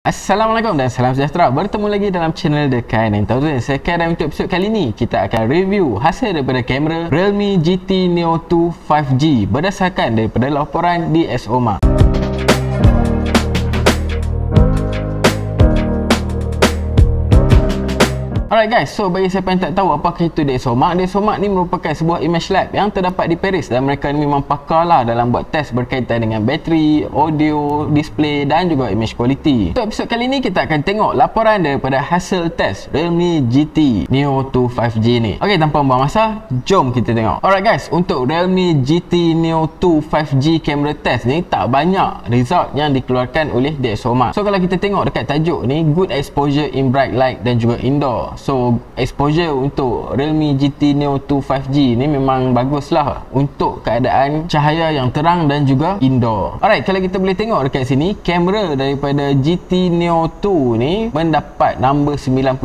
Assalamualaikum dan salam sejahtera. Bertemu lagi dalam channel The Kai9000. Sekarang untuk episod kali ini kita akan review hasil daripada kamera Realme GT Neo 2 5G berdasarkan daripada laporan di SOMA. Alright guys, so bagi siapa yang tak tahu apakah itu DxOMark, DxOMark ni merupakan sebuah image lab yang terdapat di Paris dan mereka ni memang pakar lah dalam buat test berkaitan dengan bateri, audio, display dan juga image quality. Untuk episod kali ni kita akan tengok laporan daripada hasil test Realme GT Neo 2 5G ni. Ok, tanpa membuang masa, jom kita tengok. Alright guys, untuk Realme GT Neo 2 5G camera test ni tak banyak result yang dikeluarkan oleh DxOMark. So kalau kita tengok dekat tajuk ni, good exposure in bright light dan juga indoor. So exposure untuk Realme GT Neo 2 5G ni memang bagus lah untuk keadaan cahaya yang terang dan juga indoor. Alright, kalau kita boleh tengok dekat sini, kamera daripada GT Neo 2 ni mendapat nombor 91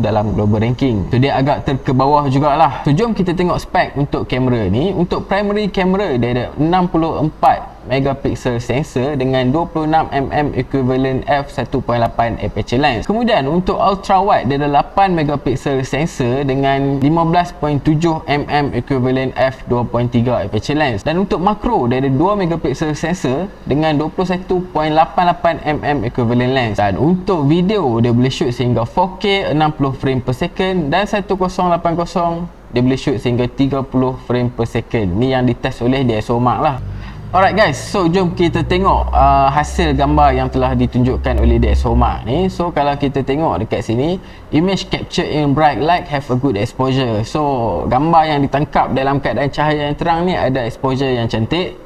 dalam global ranking. So dia agak terkebawah jugalah. So jom kita tengok spek untuk kamera ni. Untuk primary camera dia ada 64 megapixel sensor dengan 26mm equivalent f1.8 aperture lens. Kemudian untuk ultra wide dia ada 8 megapixel sensor dengan 15.7mm equivalent f2.3 aperture lens. Dan untuk makro dia ada 2 megapixel sensor dengan 21.88mm equivalent lens. Dan untuk video dia boleh shoot sehingga 4K 60 frame per second dan 1080 dia boleh shoot sehingga 30 frame per second. Ni yang dites oleh DxOMark lah. Alright guys, so jom kita tengok hasil gambar yang telah ditunjukkan oleh DxOMark ni. So kalau kita tengok dekat sini, image capture in bright light have a good exposure. So gambar yang ditangkap dalam keadaan cahaya yang terang ni ada exposure yang cantik.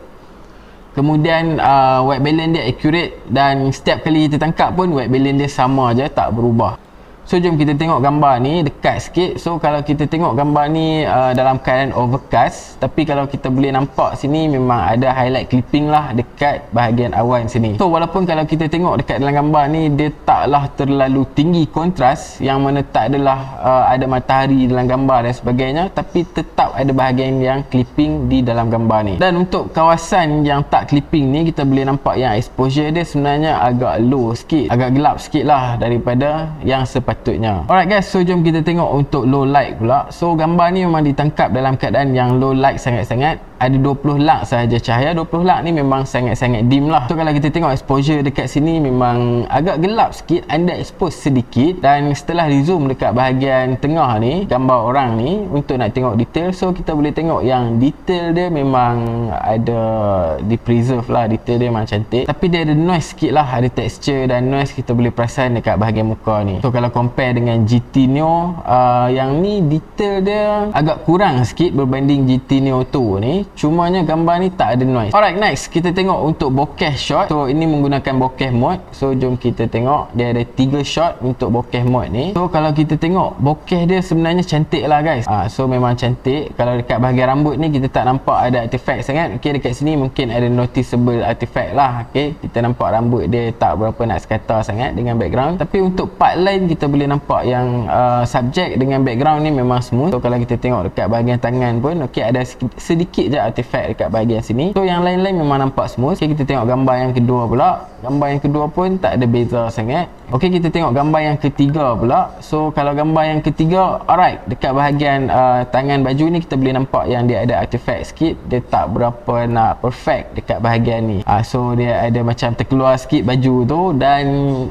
Kemudian white balance dia accurate dan setiap kali kita tangkap pun white balance dia sama je, tak berubah. So jom kita tengok gambar ni dekat sikit. So kalau kita tengok gambar ni dalam keadaan overcast, tapi kalau kita boleh nampak sini memang ada highlight clipping lah dekat bahagian awan sini. So walaupun kalau kita tengok dekat dalam gambar ni dia taklah terlalu tinggi kontras, yang mana tak adalah ada matahari dalam gambar dan sebagainya, tapi tetap ada bahagian yang clipping di dalam gambar ni. Dan untuk kawasan yang tak clipping ni kita boleh nampak yang exposure dia sebenarnya agak low sikit, agak gelap sikit lah daripada yang sepatutnya. Alright guys, so jom kita tengok untuk low light pula. So gambar ni memang ditangkap dalam keadaan yang low light sangat-sangat. Ada 20 lux sahaja cahaya. 20 lux ni memang sangat-sangat dim lah. So kalau kita tengok exposure dekat sini memang agak gelap sikit, underexpose sedikit. Dan setelah di zoom dekat bahagian tengah ni, gambar orang ni, untuk nak tengok detail, so kita boleh tengok yang detail dia memang ada di preserve lah, detail dia memang cantik. Tapi dia ada noise sikit lah, ada texture dan noise kita boleh perasan dekat bahagian muka ni. So kalau compare dengan GT Neo, yang ni detail dia agak kurang sikit berbanding GT Neo 2 ni. Cumanya gambar ni tak ada noise. Alright, next kita tengok untuk bokeh shot. So ini menggunakan bokeh mode. So jom kita tengok, dia ada 3 shot untuk bokeh mode ni. So kalau kita tengok bokeh dia sebenarnya cantik lah guys. So memang cantik. Kalau dekat bahagian rambut ni kita tak nampak ada artifact sangat. Okay, dekat sini mungkin ada noticeable artifact lah. Okay, kita nampak rambut dia tak berapa nak sekata sangat dengan background. Tapi untuk part lain kita boleh nampak yang subjek dengan background ni memang smooth. So kalau kita tengok dekat bahagian tangan pun, okay, ada sedikit je artifact dekat bahagian sini. So yang lain-lain memang nampak smooth. Okay, kita tengok gambar yang kedua pula. Gambar yang kedua pun tak ada beza sangat. Ok, kita tengok gambar yang ketiga pula. So kalau gambar yang ketiga, alright, dekat bahagian tangan baju ni kita boleh nampak yang dia ada artifact sikit. Dia tak berapa nak perfect dekat bahagian ni. So dia ada macam terkeluar sikit baju tu, dan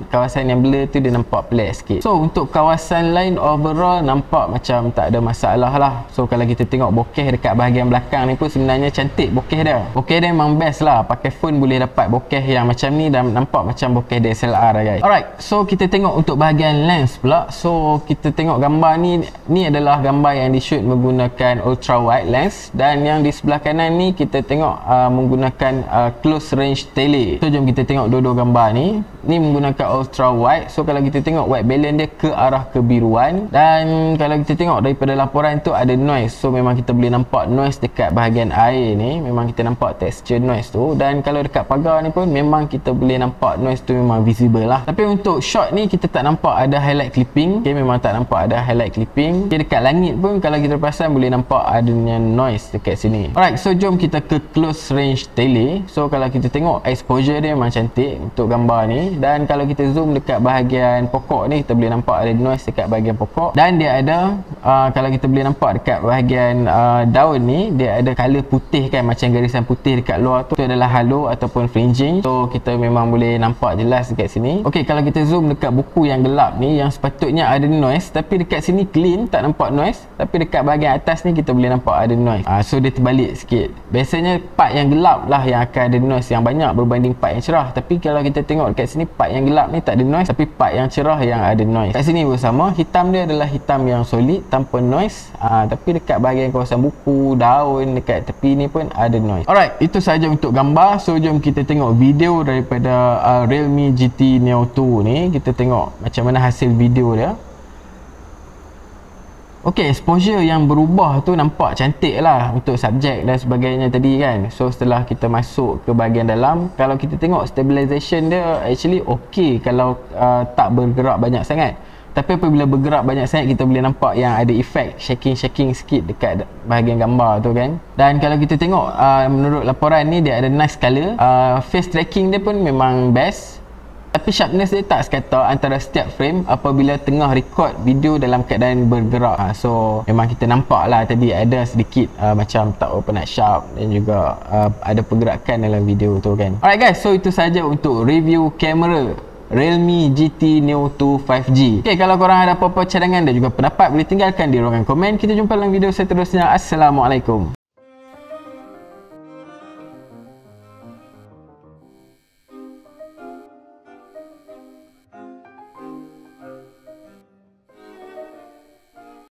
kawasan yang blur tu dia nampak pelik sikit. So untuk kawasan lain overall nampak macam tak ada masalah lah. So kalau kita tengok bokeh dekat bahagian belakang ni pun sebenarnya cantik bokeh dia. Bokeh dia memang best lah. Pakai phone boleh dapat bokeh yang macam ni dan nampak macam bokeh DSLR lah guys. Alright, so kita tengok untuk bahagian lens pula. So kita tengok gambar ni adalah gambar yang di shoot menggunakan ultra wide lens, dan yang di sebelah kanan ni kita tengok menggunakan close range tele. So jom kita tengok dua-dua gambar ni. Ni menggunakan ultra wide. So kalau kita tengok white balance dia ke arah kebiruan, dan kalau kita tengok daripada laporan tu ada noise. So memang kita boleh nampak noise dekat bahagian air ni, memang kita nampak texture noise tu. Dan kalau dekat pagar ni pun memang kita boleh nampak noise tu memang visible lah. Tapi untuk shot ni kita tak nampak ada highlight clipping. Okay, memang tak nampak ada highlight clipping. Okay, dekat langit pun kalau kita perasan boleh nampak adanya noise dekat sini. Alright, so jom kita ke close range tele. So kalau kita tengok exposure dia memang cantik untuk gambar ni. ni. Dan kalau kita zoom dekat bahagian pokok ni, kita boleh nampak ada noise dekat bahagian pokok. Dan dia ada kalau kita boleh nampak dekat bahagian daun ni, dia ada color putih kan, macam garisan putih dekat luar tu. Itu adalah halo ataupun fringing. So kita memang boleh nampak jelas dekat sini. Okey, kalau kita zoom dekat buku yang gelap ni, yang sepatutnya ada noise, tapi dekat sini clean, tak nampak noise. Tapi dekat bahagian atas ni kita boleh nampak ada noise. So dia terbalik sikit. Biasanya part yang gelap lah yang akan ada noise yang banyak berbanding part yang cerah. Tapi kalau kita tengok dekat sini, part yang gelap ni tak ada noise, tapi part yang cerah yang ada noise. Kat sini bersama, hitam dia adalah hitam yang solid tanpa noise. Tapi dekat bahagian kawasan buku, daun, dekat tepi ni pun ada noise. Alright, itu sahaja untuk gambar. So jom kita tengok video daripada Realme GT Neo 2 ni. Kita tengok macam mana hasil video dia. Okey, exposure yang berubah tu nampak cantik lah untuk subjek dan sebagainya tadi kan. So setelah kita masuk ke bahagian dalam, kalau kita tengok stabilization dia actually okey kalau tak bergerak banyak sangat. Tapi apabila bergerak banyak sangat, kita boleh nampak yang ada efek shaking sikit dekat bahagian gambar tu kan. Dan kalau kita tengok menurut laporan ni, dia ada nice color. Face tracking dia pun memang best. Tapi sharpness dia tak sekata antara setiap frame apabila tengah record video dalam keadaan bergerak. So memang kita nampak lah tadi ada sedikit macam tak open up sharp, dan juga ada pergerakan dalam video tu kan. Alright guys, so itu saja untuk review kamera Realme GT Neo 2 5G. Okay, kalau korang ada apa-apa cadangan dan juga pendapat, boleh tinggalkan di ruangan komen. Kita jumpa dalam video seterusnya. Assalamualaikum.